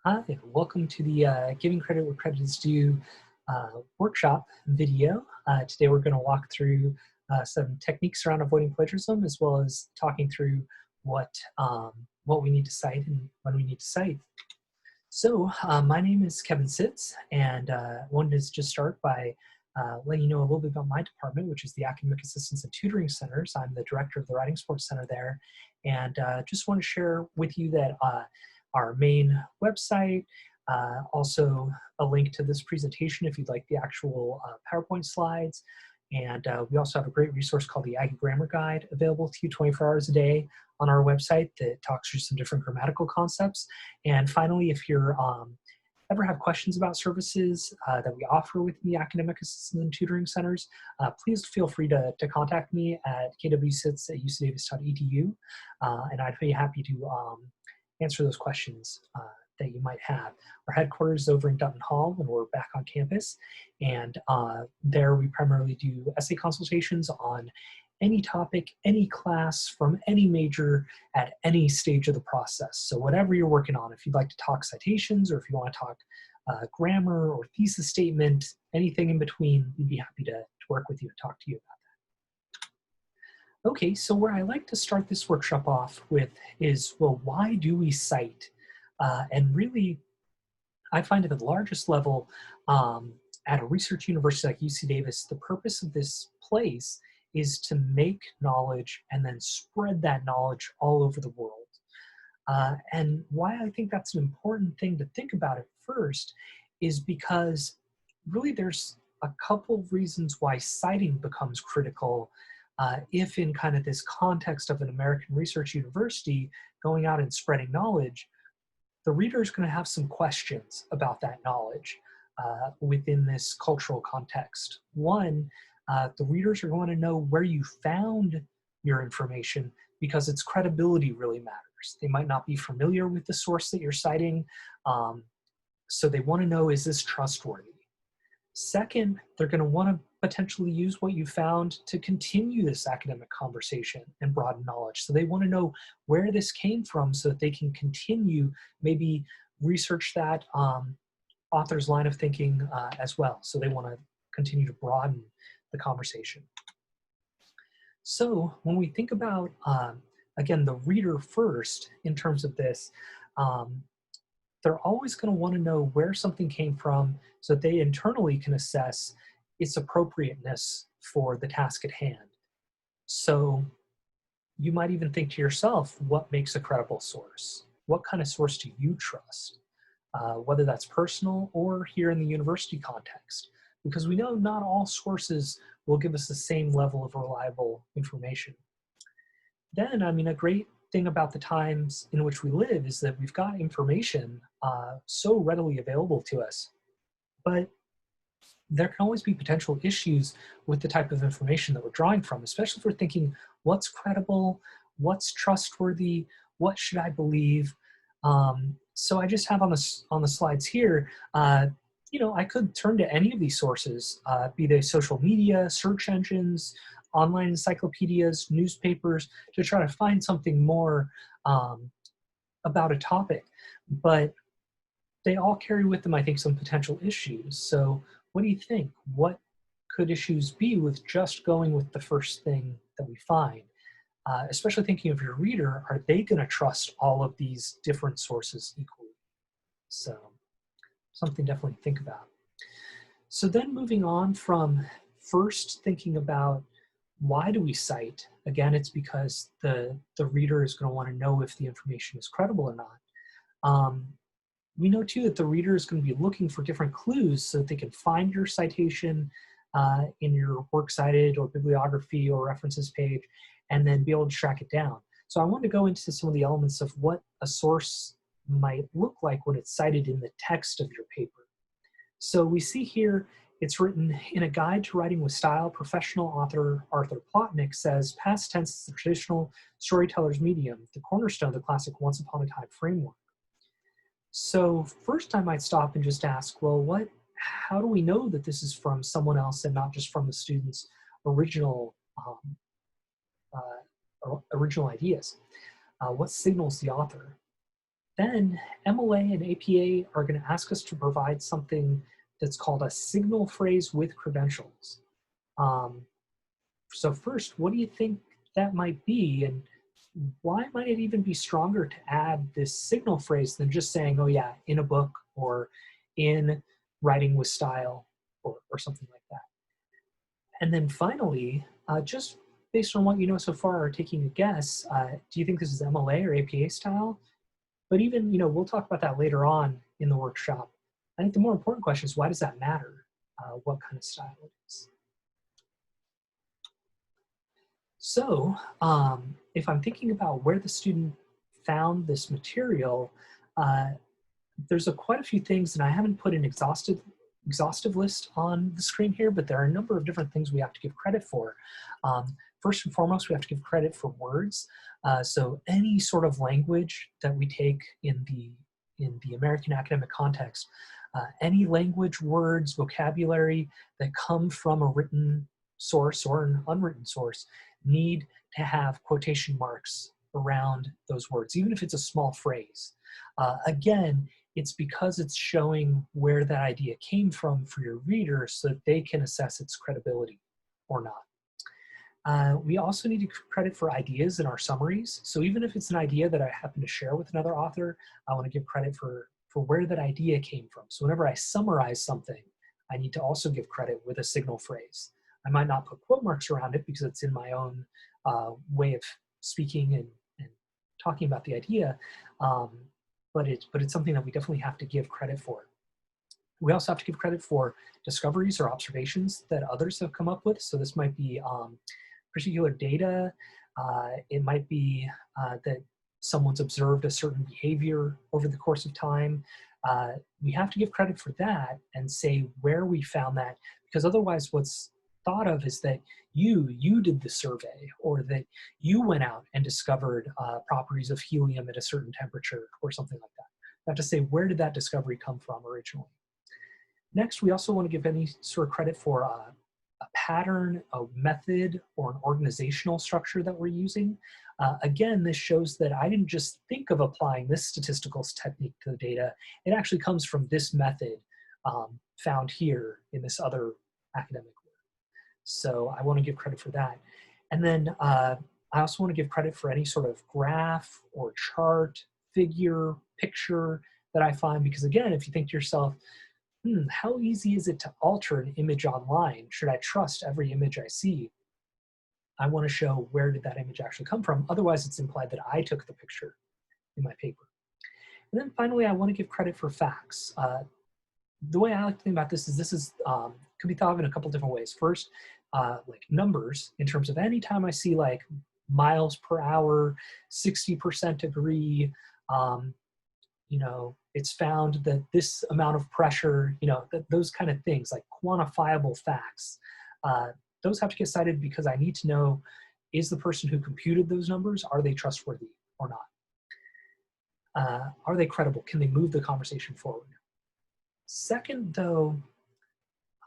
Hi, welcome to the Giving Credit Where Credit is Due workshop video. Today we're going to walk through some techniques around avoiding plagiarism, as well as talking through what we need to cite and when we need to cite. So my name is Kevin Sitz, and wanted to just start by letting you know a little bit about my department, which is the Academic Assistance and Tutoring Centers. I'm the director of the Writing Sports Center there, and just want to share with you that our main website, also a link to this presentation if you'd like the actual PowerPoint slides. And we also have a great resource called the Aggie Grammar Guide available to you 24 hours a day on our website that talks through some different grammatical concepts. And finally, if you're ever have questions about services that we offer within the Academic Assistance and Tutoring Centers, please feel free to contact me at kwsits@ucdavis.edu, and I'd be happy to answer those questions that you might have. Our headquarters is over in Dutton Hall when we're back on campus, and there we primarily do essay consultations on any topic, any class from any major at any stage of the process. So whatever you're working on, if you'd like to talk citations or if you want to talk grammar or thesis statement, anything in between, we'd be happy to work with you and talk to you about that. Okay, so where I like to start this workshop off with is, well, why do we cite? And really, I find at the largest level at a research university like UC Davis, the purpose of this place is to make knowledge and then spread that knowledge all over the world. And why I think that's an important thing to think about at first is because really there's a couple of reasons why citing becomes critical if in kind of this context of an American research university going out and spreading knowledge. The reader is going to have some questions about that knowledge within this cultural context. One, the readers are going to know where you found your information because its credibility really matters. They might not be familiar with the source that you're citing, so they want to know, is this trustworthy? Second, they're going to want to potentially use what you found to continue this academic conversation and broaden knowledge. So they want to know where this came from so that they can continue, maybe research that author's line of thinking as well. So they want to continue to broaden the conversation. So when we think about, again, the reader first in terms of this, they're always going to want to know where something came from so that they internally can assess its appropriateness for the task at hand. So you might even think to yourself, what makes a credible source? What kind of source do you trust? Whether that's personal or here in the university context, because we know not all sources will give us the same level of reliable information. Then, I mean, a great thing about the times in which we live is that we've got information so readily available to us, but there can always be potential issues with the type of information that we're drawing from, especially if we're thinking, what's credible, what's trustworthy, what should I believe? So I just have on the slides here, you know, I could turn to any of these sources, be they social media, search engines, online encyclopedias, newspapers, to try to find something more about a topic. But they all carry with them, I think, some potential issues. So what do you think? What could issues be with just going with the first thing that we find? Especially thinking of your reader, are they going to trust all of these different sources equally? So something definitely to think about. So then moving on from first thinking about why do we cite? Again, it's because the reader is going to want to know if the information is credible or not. We know too that the reader is going to be looking for different clues so that they can find your citation in your works cited or bibliography or references page, and then be able to track it down. So I want to go into some of the elements of what a source might look like when it's cited in the text of your paper. So we see here, it's written in a guide to writing with style. Professional author Arthur Plotnick says, past tense is the traditional storyteller's medium, the cornerstone of the classic once upon a time framework. So first I might stop and just ask, well, how do we know that this is from someone else and not just from the student's original original ideas? What signals the author? Then MLA and APA are going to ask us to provide something that's called a signal phrase with credentials. So first, what do you think that might be? And why might it even be stronger to add this signal phrase than just saying, oh yeah, in a book or in writing with style or something like that? And then finally, just based on what you know so far or taking a guess, do you think this is MLA or APA style? But even, we'll talk about that later on in the workshop. I think the more important question is, why does that matter? What kind of style it is? So if I'm thinking about where the student found this material, there's quite a few things, and I haven't put an exhaustive list on the screen here, but there are a number of different things we have to give credit for. First and foremost, we have to give credit for words. So any sort of language that we take in the American academic context, any language, words, vocabulary that come from a written source or an unwritten source need to have quotation marks around those words, even if it's a small phrase. Again, it's because it's showing where that idea came from for your reader so that they can assess its credibility or not. We also need to credit for ideas in our summaries. So even if it's an idea that I happen to share with another author, I want to give credit for where that idea came from. So whenever I summarize something, I need to also give credit with a signal phrase. I might not put quote marks around it because it's in my own way of speaking and talking about the idea, but it's something that we definitely have to give credit for. We also have to give credit for discoveries or observations that others have come up with. So this might be particular data. It might be that someone's observed a certain behavior over the course of time. We have to give credit for that and say where we found that, because otherwise what's thought of is that you did the survey, or that you went out and discovered properties of helium at a certain temperature or something like that. We have to say, where did that discovery come from originally? Next, we also want to give any sort of credit for a pattern, a method, or an organizational structure that we're using. Again, this shows that I didn't just think of applying this statistical technique to the data. It actually comes from this method found here in this other academic work. So I want to give credit for that. And then I also want to give credit for any sort of graph or chart, figure, picture that I find, because again, if you think to yourself, how easy is it to alter an image online? Should I trust every image I see? I want to show where did that image actually come from. Otherwise, it's implied that I took the picture in my paper. And then finally, I want to give credit for facts. The way I like to think about this is could be thought of in a couple different ways. First, like numbers, in terms of any time I see like miles per hour, 60% agree, it's found that this amount of pressure, those kind of things, like quantifiable facts, those have to get cited because I need to know, is the person who computed those numbers, are they trustworthy or not? Are they credible? Can they move the conversation forward? Second, though,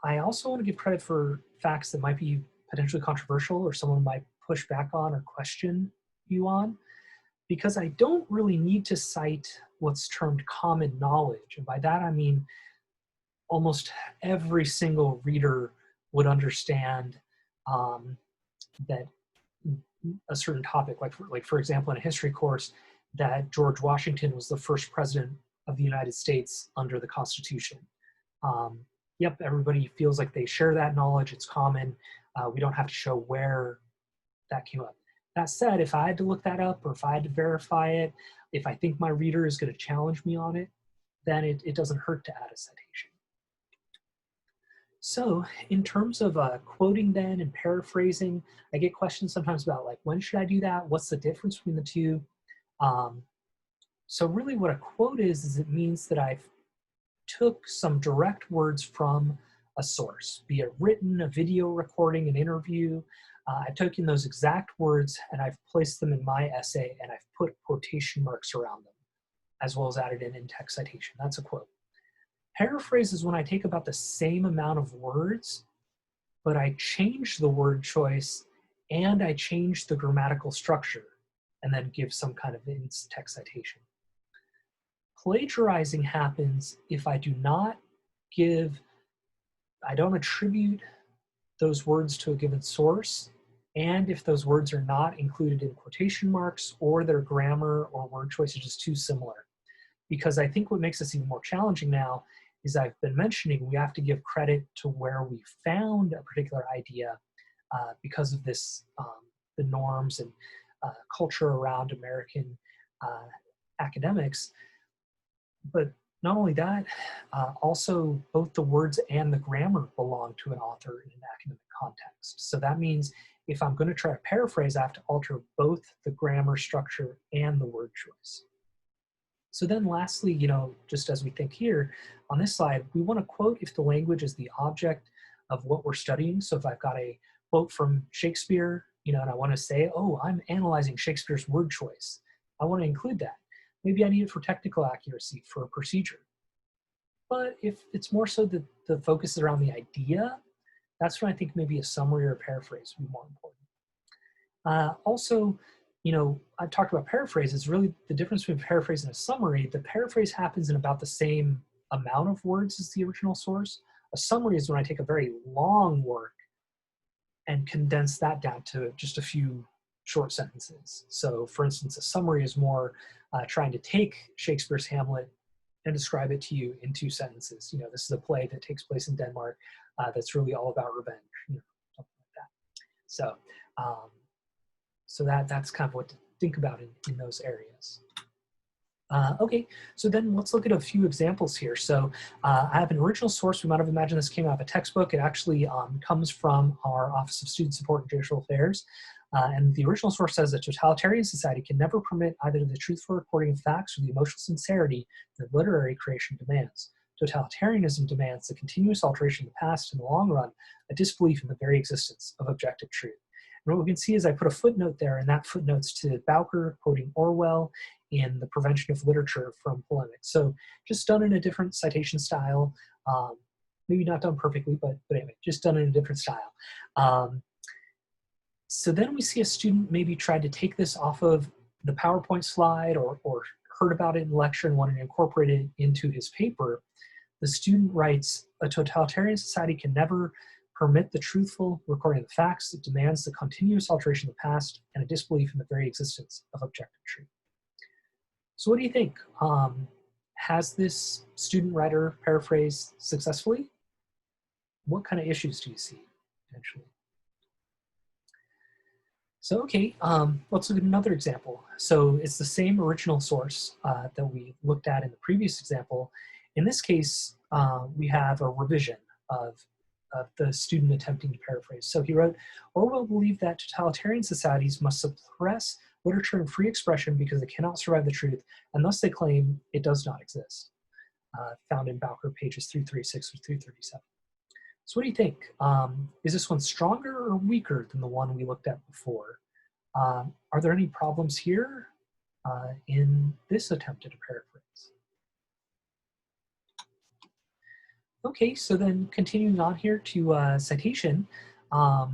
I also want to give credit for facts that might be potentially controversial or someone might push back on or question you on, because I don't really need to cite what's termed common knowledge. And by that, I mean almost every single reader would understand that a certain topic, like for example, in a history course, that George Washington was the first president of the United States under the Constitution. Yep, everybody feels like they share that knowledge. It's common. We don't have to show where that came up. That said, if I had to look that up or if I had to verify it, if I think my reader is going to challenge me on it, then it doesn't hurt to add a citation. So in terms of quoting then and paraphrasing, I get questions sometimes about like, when should I do that? What's the difference between the two? So really what a quote is it means that I've took some direct words from a source, be it written, a video recording, an interview. I've taken those exact words and I've placed them in my essay and I've put quotation marks around them, as well as added an in-text citation. That's a quote. Paraphrase is when I take about the same amount of words, but I change the word choice and I change the grammatical structure and then give some kind of in-text citation. Plagiarizing happens if I don't attribute those words to a given source, and if those words are not included in quotation marks or their grammar or word choice is just too similar. Because I think what makes this even more challenging now is I've been mentioning we have to give credit to where we found a particular idea because of this, the norms and culture around American academics. But not only that, also both the words and the grammar belong to an author in an academic context. So that means if I'm going to try to paraphrase, I have to alter both the grammar structure and the word choice. So then lastly, just as we think here on this slide, we want to quote if the language is the object of what we're studying. So if I've got a quote from Shakespeare, and I want to say, oh, I'm analyzing Shakespeare's word choice, I want to include that. Maybe I need it for technical accuracy for a procedure. But if it's more so that the focus is around the idea, that's when I think maybe a summary or a paraphrase would be more important. Also, I've talked about paraphrases. Really, the difference between paraphrase and a summary, the paraphrase happens in about the same amount of words as the original source. A summary is when I take a very long work and condense that down to just a few short sentences. So for instance, a summary is more trying to take Shakespeare's Hamlet and describe it to you in 2 sentences. This is a play that takes place in Denmark that's really all about revenge, something like that. So, so that's kind of what to think about in those areas. Okay, so then let's look at a few examples here. So I have an original source. We might have imagined this came out of a textbook. It actually comes from our Office of Student Support and Judicial Affairs. And the original source says that totalitarian society can never permit either the truthful recording of facts or the emotional sincerity that literary creation demands. Totalitarianism demands the continuous alteration of the past in the long run, a disbelief in the very existence of objective truth. And what we can see is I put a footnote there, and that footnote's to Bowker quoting Orwell in The Prevention of Literature from Polemics. So just done in a different citation style, maybe not done perfectly, but anyway, just done in a different style. So then we see a student maybe tried to take this off of the PowerPoint slide or heard about it in lecture and wanted to incorporate it into his paper. The student writes, a totalitarian society can never permit the truthful recording of the facts. It demands the continuous alteration of the past and a disbelief in the very existence of objective truth. So what do you think? Has this student writer paraphrased successfully? What kind of issues do you see potentially? So, okay, let's look at another example. So it's the same original source that we looked at in the previous example. In this case, we have a revision of the student attempting to paraphrase. So he wrote, Orwell believed that totalitarian societies must suppress literature and free expression because it cannot survive the truth, and thus they claim it does not exist. Found in Bowker pages 336 or 337. So what do you think? Is this one stronger or weaker than the one we looked at before? Are there any problems here in this attempt at a paraphrase? Okay, so then continuing on here to citation, I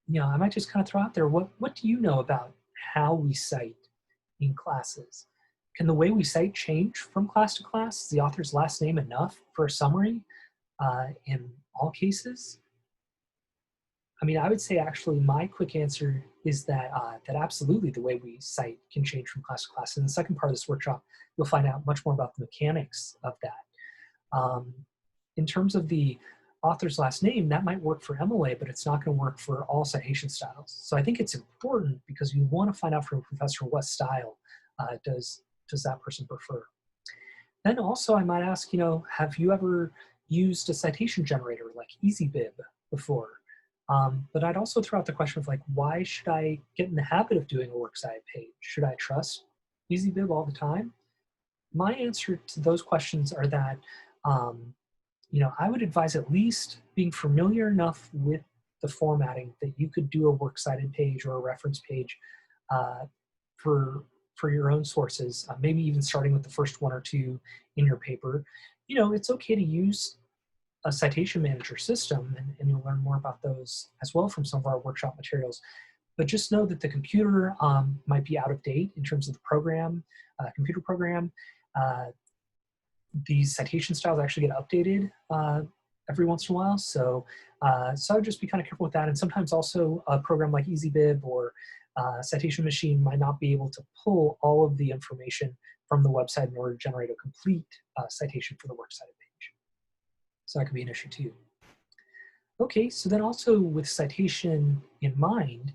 might just kind of throw out there, what do you know about how we cite in classes? Can the way we cite change from class to class? Is the author's last name enough for a summary in all cases? I mean, I would say actually my quick answer is that that absolutely the way we cite can change from class to class. In the second part of this workshop, you'll find out much more about the mechanics of that. In terms of the author's last name, that might work for MLA, but it's not going to work for all citation styles. So I think it's important because you want to find out from a professor what style does that person prefer. Then also I might ask, have you ever used a citation generator like EasyBib before? But I'd also throw out the question of why should I get in the habit of doing a works cited page? Should I trust EasyBib all the time? My answer to those questions are that, I would advise at least being familiar enough with the formatting that you could do a works cited page or a reference page for your own sources, maybe even starting with the first 1 or 2 in your paper. It's okay to use a citation manager system, and you'll learn more about those as well from some of our workshop materials. But just know that the computer might be out of date in terms of the program, computer program. these citation styles actually get updated every once in a while. So, so I would just be kind of careful with that. And sometimes also a program like EasyBib or Citation Machine might not be able to pull all of the information from the website in order to generate a complete citation for the works cited page. So that could be an issue too. Okay, so then also with citation in mind,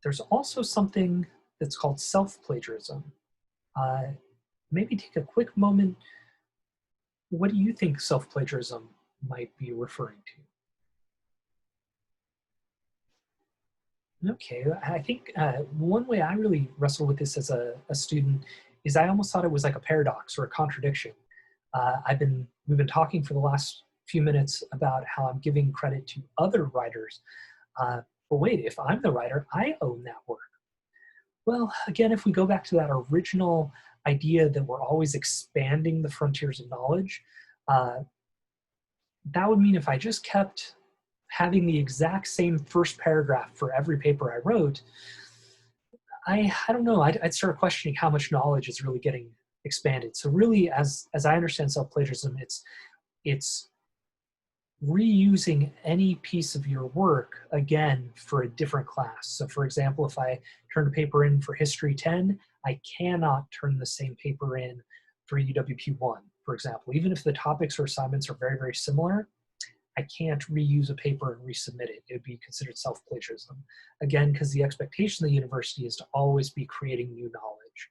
there's also something that's called self-plagiarism. Maybe take a quick moment. What do you think self-plagiarism might be referring to? Okay, I think one way I really wrestled with this as a student is I almost thought it was like a paradox or a contradiction. We've been talking for the last few minutes about how I'm giving credit to other writers. But wait, if I'm the writer, I own that work. Well, again, if we go back to that original idea that we're always expanding the frontiers of knowledge, that would mean if I just kept having the exact same first paragraph for every paper I wrote, I don't know, I'd start questioning how much knowledge is really getting expanded. So really, as I understand self-plagiarism, it's reusing any piece of your work again for a different class. So for example, if I turn a paper in for History 10, I cannot turn the same paper in for UWP 1, for example. Even if the topics or assignments are very, very similar, I can't reuse a paper and resubmit it. It would be considered self-plagiarism. Again, because the expectation of the university is to always be creating new knowledge.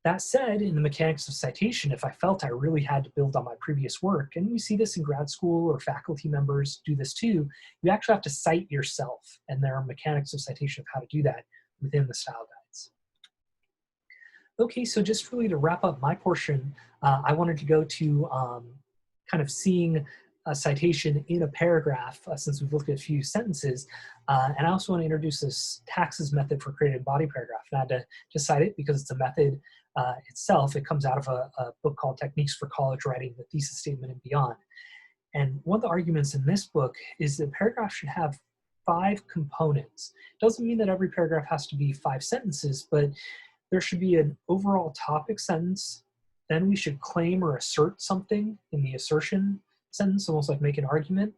That said, in the mechanics of citation, if I felt I really had to build on my previous work, and we see this in grad school or faculty members do this too, you actually have to cite yourself, and there are mechanics of citation of how to do that within the style guides. Okay, so just really to wrap up my portion, I wanted to go to kind of seeing a citation in a paragraph, since we've looked at a few sentences, and I also want to introduce this taxes method for creating a body paragraph. And I had to cite it because it's a method itself. It comes out of a book called Techniques for College Writing, the thesis statement and beyond. And one of the arguments in this book is that paragraphs should have 5 components. It doesn't mean that every paragraph has to be 5 sentences, but there should be an overall topic sentence. Then we should claim or assert something in the assertion sentence, almost like make an argument.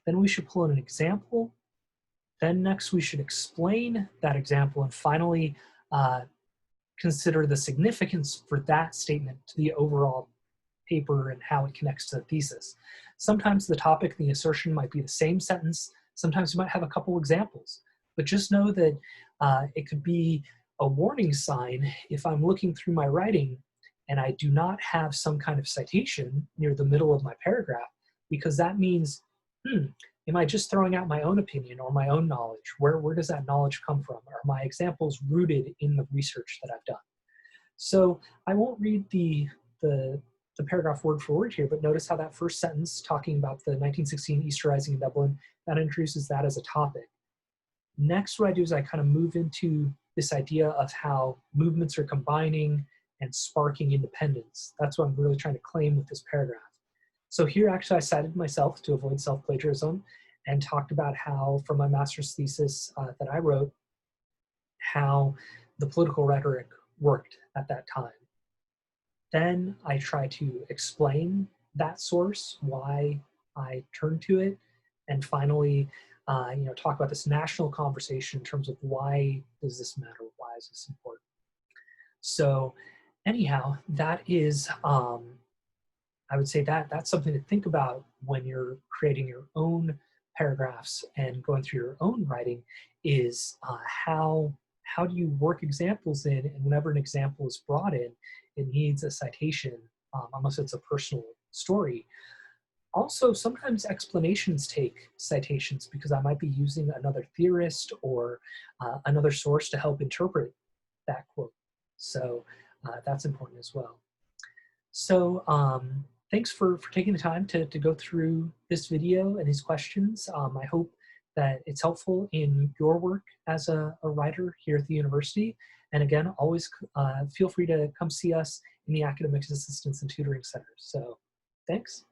Then we should pull in an example. Then next we should explain that example. And finally, consider the significance for that statement to the overall paper and how it connects to the thesis. Sometimes the topic and the assertion might be the same sentence. Sometimes you might have a couple examples. But just know that it could be a warning sign if I'm looking through my writing and I do not have some kind of citation near the middle of my paragraph, because that means, am I just throwing out my own opinion or my own knowledge? Where does that knowledge come from? Are my examples rooted in the research that I've done? So I won't read the paragraph word for word here, but notice how that first sentence talking about the 1916 Easter Rising in Dublin, that introduces that as a topic. Next, what I do is I kind of move into this idea of how movements are combining and sparking independence. That's what I'm really trying to claim with this paragraph. So here actually I cited myself to avoid self-plagiarism and talked about how, from my master's thesis that I wrote, how the political rhetoric worked at that time. Then I try to explain that source, why I turned to it, and finally, talk about this national conversation in terms of why does this matter? Why is this important? So anyhow, that is, I would say that's something to think about when you're creating your own paragraphs and going through your own writing is how do you work examples in, and whenever an example is brought in, it needs a citation, unless it's a personal story. Also, sometimes explanations take citations because I might be using another theorist or another source to help interpret that quote. So that's important as well. So thanks for taking the time to go through this video and these questions. I hope that it's helpful in your work as a writer here at the university. And again, always feel free to come see us in the Academic Assistance and Tutoring Center. So thanks.